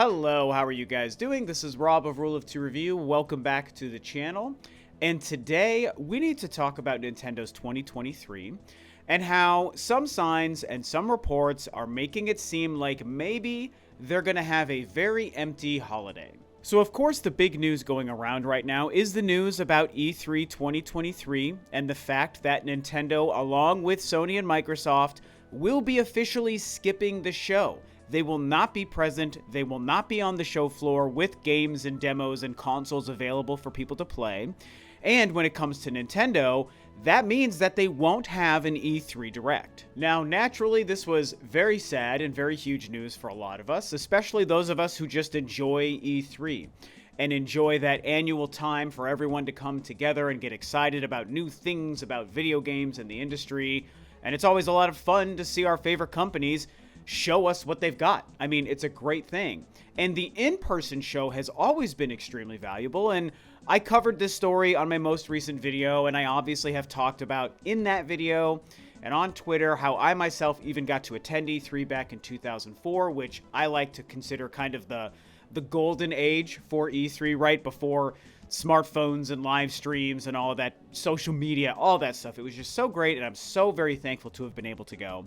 Hello, how are you guys doing? This is Rob of Rule of Two Review. Welcome back to the channel. And today we need to talk about Nintendo's 2023 and how some signs and some reports are making it seem like maybe they're going to have a very empty holiday. So of course the big news going around right now is the news about E3 2023 and the fact that Nintendo, along with Sony and Microsoft, will be officially skipping the show. They will not be present, they will not be on the show floor with games and demos and consoles available for people to play. And when it comes to Nintendo, that means that they won't have an E3 Direct. Now, naturally, this was very sad and very huge news for a lot of us, especially those of us who just enjoy E3 and enjoy that annual time for everyone to come together and get excited about new things about video games and the industry. And it's always a lot of fun to see our favorite companies show us what they've got. I mean, it's a great thing. And the in-person show has always been extremely valuable, and I covered this story on my most recent video, and I obviously have talked about in that video and on Twitter how I myself even got to attend E3 back in 2004, which I like to consider kind of the golden age for E3, right before smartphones and live streams and all of that social media, all that stuff. It was just so great, and I'm so very thankful to have been able to go.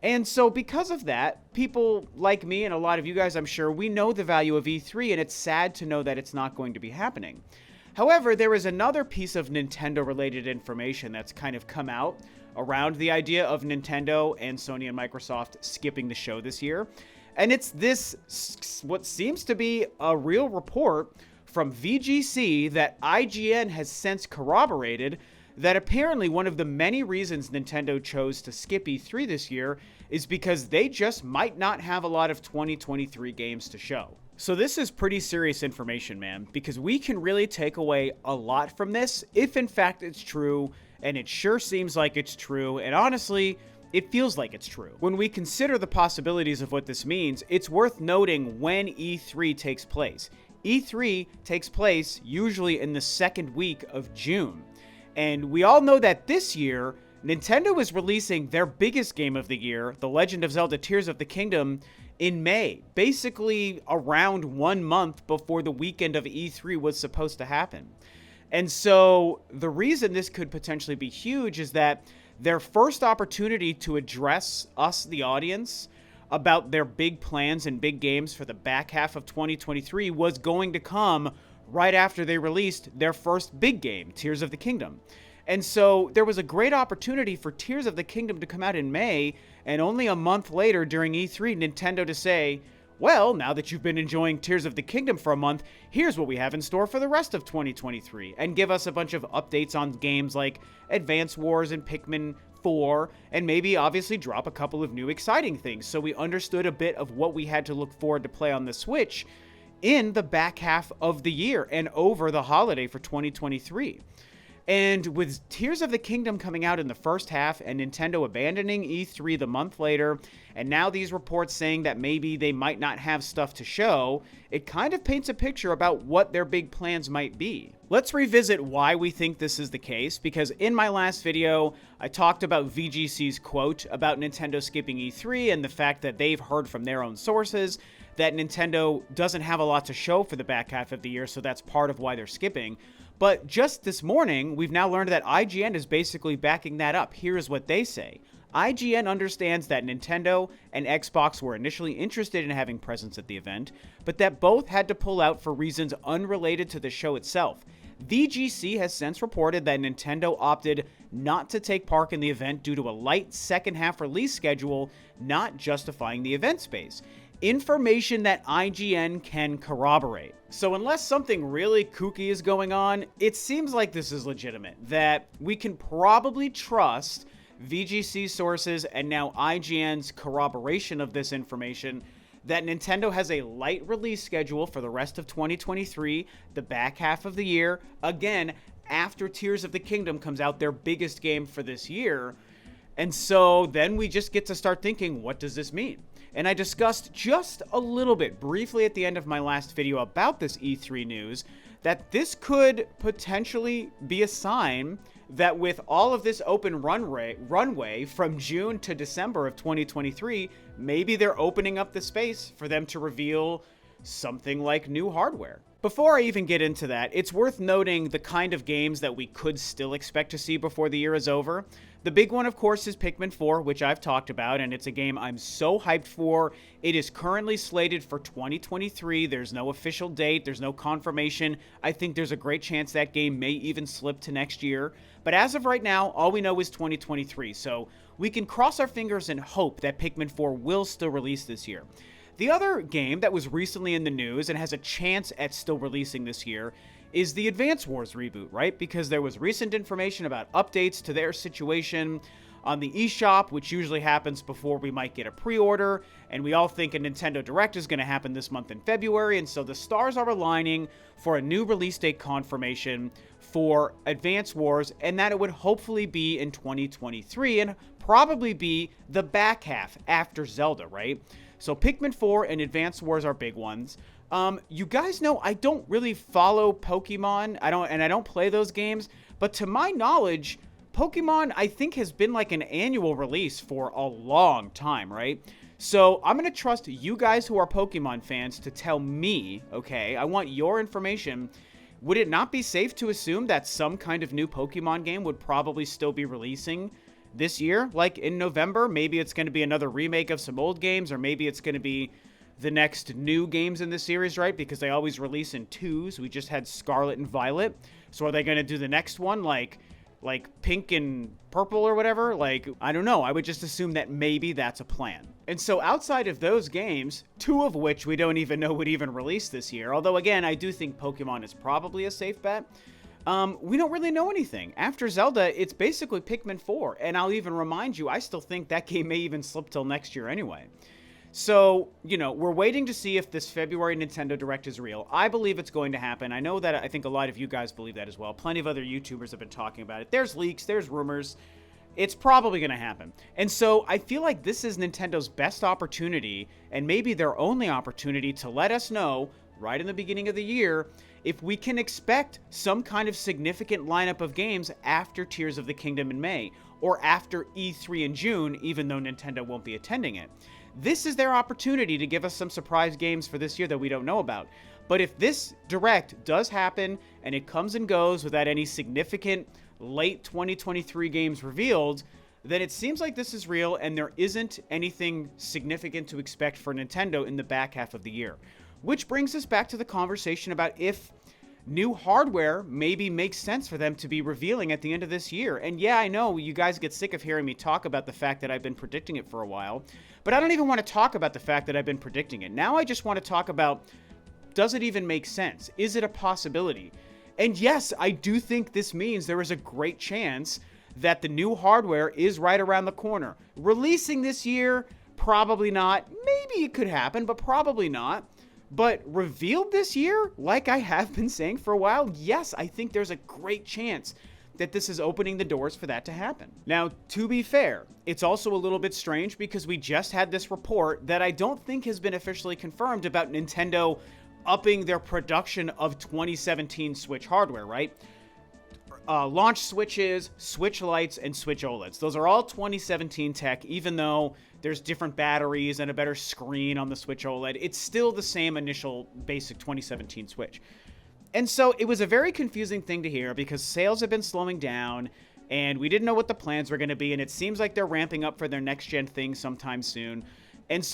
And so because of that, people like me and a lot of you guys, I'm sure, we know the value of E3, and it's sad to know that it's not going to be happening. However, there is another piece of Nintendo-related information that's kind of come out around the idea of Nintendo and Sony and Microsoft skipping the show this year. And it's this, what seems to be a real report from VGC that IGN has since corroborated, that apparently one of the many reasons Nintendo chose to skip E3 this year is because they just might not have a lot of 2023 games to show. So this is pretty serious information, man, because we can really take away a lot from this if in fact it's true, and it sure seems like it's true, and honestly, it feels like it's true. When we consider the possibilities of what this means, it's worth noting when E3 takes place. E3 takes place usually in the second week of June. And we all know that this year, Nintendo is releasing their biggest game of the year, The Legend of Zelda Tears of the Kingdom, in May, basically around 1 month before the weekend of E3 was supposed to happen. And so the reason this could potentially be huge is that their first opportunity to address us, the audience, about their big plans and big games for the back half of 2023 was going to come right after they released their first big game, Tears of the Kingdom. And so there was a great opportunity for Tears of the Kingdom to come out in May, and only a month later during E3, Nintendo to say, well, now that you've been enjoying Tears of the Kingdom for a month, here's what we have in store for the rest of 2023, and give us a bunch of updates on games like Advance Wars and Pikmin 4, and maybe obviously drop a couple of new exciting things, so we understood a bit of what we had to look forward to play on the Switch in the back half of the year and over the holiday for 2023. And with Tears of the Kingdom coming out in the first half and Nintendo abandoning E3 the month later, and now these reports saying that maybe they might not have stuff to show, it kind of paints a picture about what their big plans might be. Let's revisit why we think this is the case, because in my last video, I talked about VGC's quote about Nintendo skipping E3 and the fact that they've heard from their own sources that Nintendo doesn't have a lot to show for the back half of the year, so that's part of why they're skipping. But just this morning, we've now learned that IGN is basically backing that up. Here's what they say. IGN understands that Nintendo and Xbox were initially interested in having presence at the event, but that both had to pull out for reasons unrelated to the show itself. VGC has since reported that Nintendo opted not to take part in the event due to a light second-half release schedule not justifying the event space. Information that IGN can corroborate. So unless something really kooky is going on, it seems like this is legitimate, that we can probably trust VGC sources and now IGN's corroboration of this information that Nintendo has a light release schedule for the rest of 2023, the back half of the year, again, after Tears of the Kingdom comes out, their biggest game for this year. And so then we just get to start thinking, what does this mean? And I discussed just a little bit briefly at the end of my last video about this E3 news, that this could potentially be a sign that with all of this open runway from June to December of 2023, maybe they're opening up the space for them to reveal something like new hardware. Before I even get into that, it's worth noting the kind of games that we could still expect to see before the year is over. The big one, of course, is Pikmin 4, which I've talked about, and it's a game I'm so hyped for. It is currently slated for 2023. There's no official date. There's no confirmation. I think there's a great chance that game may even slip to next year. But as of right now, all we know is 2023, so we can cross our fingers and hope that Pikmin 4 will still release this year. The other game that was recently in the news and has a chance at still releasing this year is the Advance Wars reboot, right? Because there was recent information about updates to their situation on the eShop, which usually happens before we might get a pre-order, and we all think a Nintendo Direct is going to happen this month in February, and so the stars are aligning for a new release date confirmation for Advance Wars, and that it would hopefully be in 2023 and probably be the back half after Zelda, right? So Pikmin 4 and Advance Wars are big ones. You guys know I don't really follow Pokemon. I don't play those games, but to my knowledge, Pokemon I think has been like an annual release for a long time, right? So I'm going to trust you guys who are Pokemon fans to tell me, okay? I want your information. Would it not be safe to assume that some kind of new Pokemon game would probably still be releasing this year, like in November? Maybe it's going to be another remake of some old games, or maybe it's going to be the next new games in the series, right? Because they always release in twos. We just had Scarlet and Violet. So are they going to do the next one like Pink and Purple or whatever? Like, I don't know. I would just assume that maybe that's a plan. And so outside of those games, two of which we don't even know would even release this year, although again, I do think Pokemon is probably a safe bet, we don't really know anything. After Zelda, it's basically Pikmin 4, and I'll even remind you, I still think that game may even slip till next year anyway. So, we're waiting to see if this February Nintendo Direct is real. I believe it's going to happen. I know that I think a lot of you guys believe that as well. Plenty of other YouTubers have been talking about it. There's leaks, there's rumors. It's probably going to happen. And so I feel like this is Nintendo's best opportunity, and maybe their only opportunity, to let us know right in the beginning of the year if we can expect some kind of significant lineup of games after Tears of the Kingdom in May, or after E3 in June, even though Nintendo won't be attending it. This is their opportunity to give us some surprise games for this year that we don't know about. But if this Direct does happen, and it comes and goes without any significant late 2023 games revealed, then it seems like this is real, and there isn't anything significant to expect for Nintendo in the back half of the year. Which brings us back to the conversation about if new hardware maybe makes sense for them to be revealing at the end of this year. And yeah, I know you guys get sick of hearing me talk about the fact that I've been predicting it for a while, but I don't even want to talk about the fact that I've been predicting it. Now I just want to talk about, does it even make sense? Is it a possibility? And yes, I do think this means there is a great chance that the new hardware is right around the corner. Releasing this year, probably not. Maybe it could happen, but probably not. But revealed this year, like I have been saying for a while, yes, I think there's a great chance that this is opening the doors for that to happen. Now, to be fair, it's also a little bit strange because we just had this report that I don't think has been officially confirmed about Nintendo upping their production of 2017 Switch hardware, right? Launch Switches, Switch Lights, and Switch OLEDs. Those are all 2017 tech, even though there's different batteries and a better screen on the Switch OLED. It's still the same initial basic 2017 Switch. And so it was a very confusing thing to hear because sales have been slowing down and we didn't know what the plans were going to be, and it seems like they're ramping up for their next gen thing sometime soon. And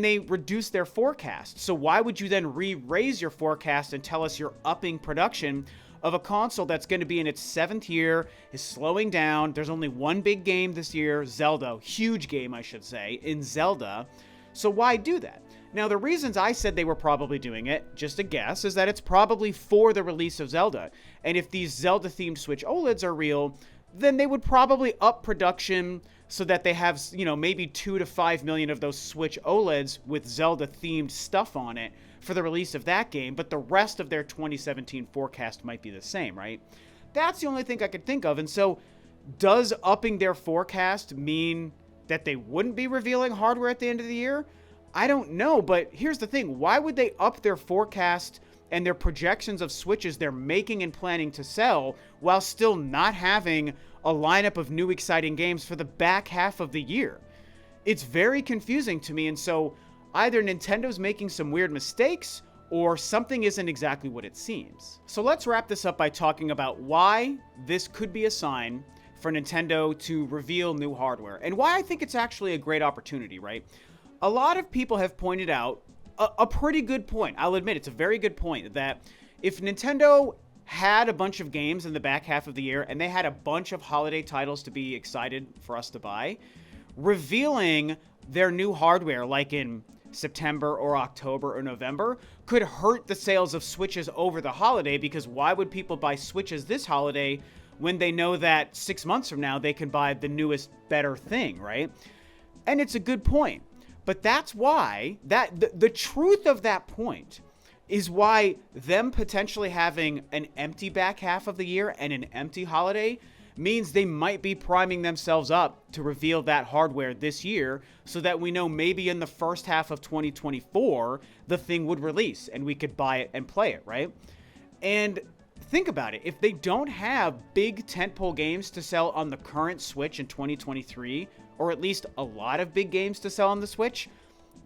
they reduced their forecast. So why would you then raise your forecast and tell us you're upping production of a console that's going to be in its 7th year, is slowing down? There's only one big game this year, Zelda. Huge game, I should say, in Zelda. So why do that? Now, the reasons I said they were probably doing it, just a guess, is that it's probably for the release of Zelda. And if these Zelda-themed Switch OLEDs are real, then they would probably up production so that they have, maybe 2 to 5 million of those Switch OLEDs with Zelda-themed stuff on it for the release of that game, but the rest of their 2017 forecast might be the same, right? That's the only thing I could think of. And so does upping their forecast mean that they wouldn't be revealing hardware at the end of the year? I don't know, but here's the thing. Why would they up their forecast and their projections of Switches they're making and planning to sell while still not having a lineup of new exciting games for the back half of the year? It's very confusing to me, and so either Nintendo's making some weird mistakes or something isn't exactly what it seems. So let's wrap this up by talking about why this could be a sign for Nintendo to reveal new hardware, and why I think it's actually a great opportunity, right? A lot of people have pointed out a pretty good point. I'll admit it's a very good point, that if Nintendo had a bunch of games in the back half of the year and they had a bunch of holiday titles to be excited for us to buy, revealing their new hardware like in September or October or November could hurt the sales of Switches over the holiday, because why would people buy Switches this holiday when they know that 6 months from now they can buy the newest, better thing, right? And it's a good point. But that's why, the truth of that point is why them potentially having an empty back half of the year and an empty holiday means they might be priming themselves up to reveal that hardware this year, so that we know maybe in the first half of 2024, the thing would release and we could buy it and play it, right? And think about it. If they don't have big tentpole games to sell on the current Switch in 2023, or at least a lot of big games to sell on the Switch,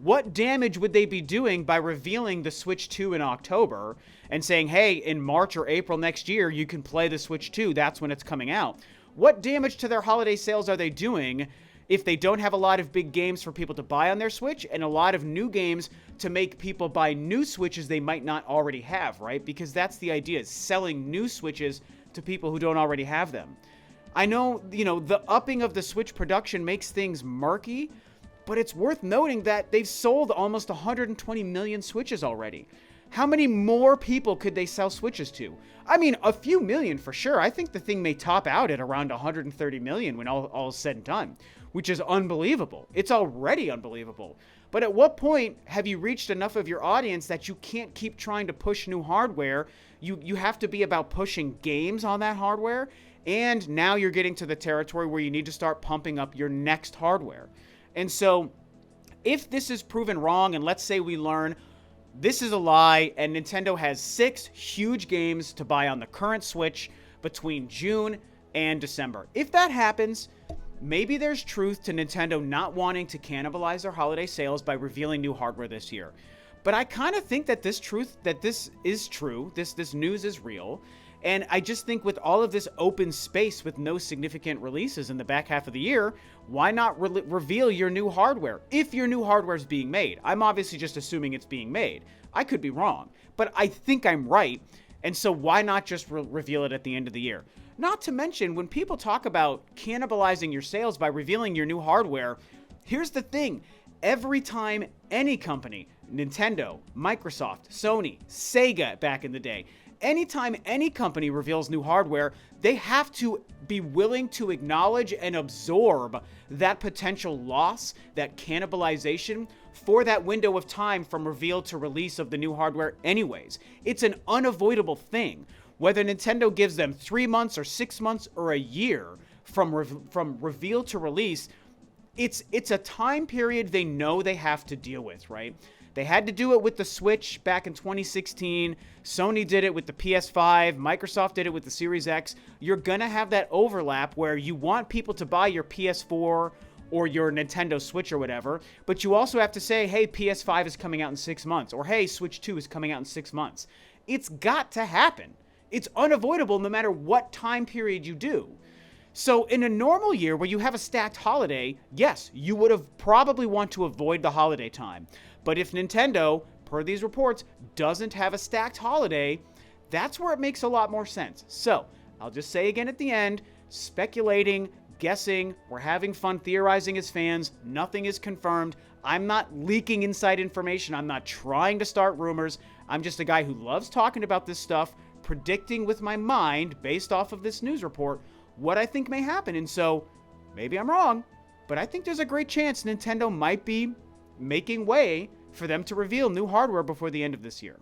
what damage would they be doing by revealing the Switch 2 in October and saying, hey, in March or April next year, you can play the Switch 2, that's when it's coming out? What damage to their holiday sales are they doing if they don't have a lot of big games for people to buy on their Switch and a lot of new games to make people buy new Switches they might not already have, right? Because that's the idea, is selling new Switches to people who don't already have them. I know, the upping of the Switch production makes things murky, but it's worth noting that they've sold almost 120 million Switches already. How many more people could they sell Switches to? I mean, a few million for sure. I think the thing may top out at around 130 million when all is said and done, which is unbelievable. It's already unbelievable. But at what point have you reached enough of your audience that you can't keep trying to push new hardware? You have to be about pushing games on that hardware, and now you're getting to the territory where you need to start pumping up your next hardware. And so, if this is proven wrong, and let's say we learn this is a lie, and Nintendo has 6 huge games to buy on the current Switch between June and December. If that happens, maybe there's truth to Nintendo not wanting to cannibalize their holiday sales by revealing new hardware this year. But I kind of think that this is true, this news is real. And I just think with all of this open space with no significant releases in the back half of the year, why not reveal your new hardware if your new hardware is being made? I'm obviously just assuming it's being made. I could be wrong, but I think I'm right. And so why not just reveal it at the end of the year? Not to mention, when people talk about cannibalizing your sales by revealing your new hardware, here's the thing. Every time any company, Nintendo, Microsoft, Sony, Sega back in the day, anytime any company reveals new hardware, they have to be willing to acknowledge and absorb that potential loss, that cannibalization, for that window of time from reveal to release of the new hardware anyways. It's an unavoidable thing. Whether Nintendo gives them 3 months or 6 months or a year from reveal to release, it's a time period they know they have to deal with, right? They had to do it with the Switch back in 2016. Sony did it with the PS5. Microsoft did it with the Series X. You're going to have that overlap where you want people to buy your PS4 or your Nintendo Switch or whatever, but you also have to say, hey, PS5 is coming out in 6 months, or hey, Switch 2 is coming out in 6 months. It's got to happen. It's unavoidable no matter what time period you do. So in a normal year where you have a stacked holiday, yes, you would have probably want to avoid the holiday time. But if Nintendo, per these reports, doesn't have a stacked holiday, that's where it makes a lot more sense. So I'll just say again at the end, speculating, guessing, we're having fun theorizing as fans, nothing is confirmed. I'm not leaking inside information. I'm not trying to start rumors. I'm just a guy who loves talking about this stuff, predicting with my mind, based off of this news report, what I think may happen. And so maybe I'm wrong, but I think there's a great chance Nintendo might be making way for them to reveal new hardware before the end of this year.